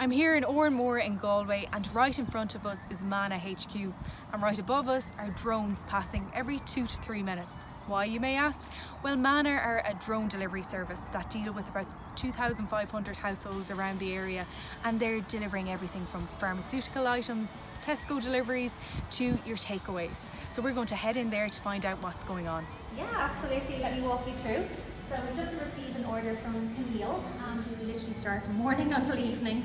I'm here in Oranmore in Galway, and right in front of us is Manna HQ, and right above us are drones passing every 2 to 3 minutes. Why, you may ask? Well, Manna are a drone delivery service that deal with about 2,500 households around the area, and they're delivering everything from pharmaceutical items, Tesco deliveries to your takeaways. So we're going to head in there to find out what's going on. Yeah, absolutely. Let me walk you through. So we just received an order from Camille, who literally start from morning until evening.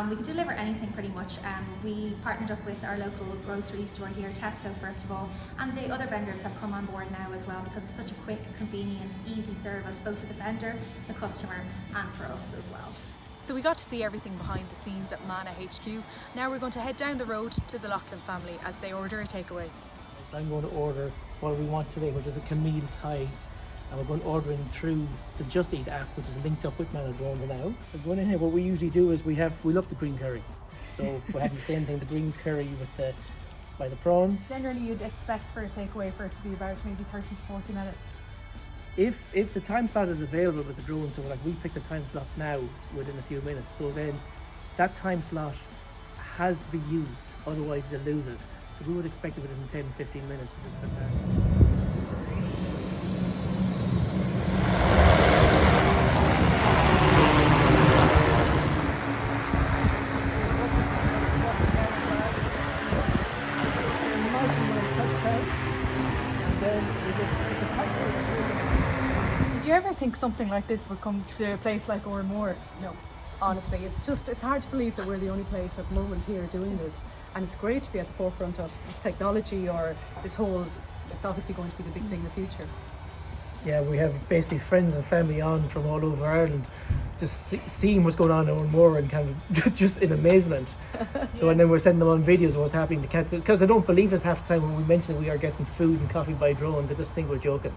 We can deliver anything pretty much. We partnered up with our local grocery store here, Tesco first of all, and the other vendors have come on board now as well because it's such a quick, convenient, easy service both for the vendor, the customer and for us as well. So we got to see everything behind the scenes at Manna HQ. Now we're going to head down the road to the Loughlin family as they order a takeaway. So I'm going to order what we want today, which is a Camille Thai. And we're going to order in through the Just Eat app, which is linked up with Manna Drone now. We're going in here. What we usually do is we love the green curry. So we have the same thing, the green curry with the prawns. Generally you'd expect for a takeaway for it to be about maybe 30 to 40 minutes. If the time slot is available with the drone, so we pick the time slot now within a few minutes. So then that time slot has to be used, otherwise they'll lose it. So we would expect it within 10-15 minutes, which is fantastic. Did you ever think something like this would come to a place like Oranmore? No, honestly, it's hard to believe that we're the only place at the moment here doing this, and it's great to be at the forefront of technology or this whole, it's obviously going to be the big thing in the future. Yeah, we have basically friends and family on from all over Ireland, just seeing what's going on in Oranmore and kind of just in amazement. So, and then we're sending them on videos of what's happening to cats, because they don't believe us half the time when we mention that we are getting food and coffee by drone. They just think we're joking.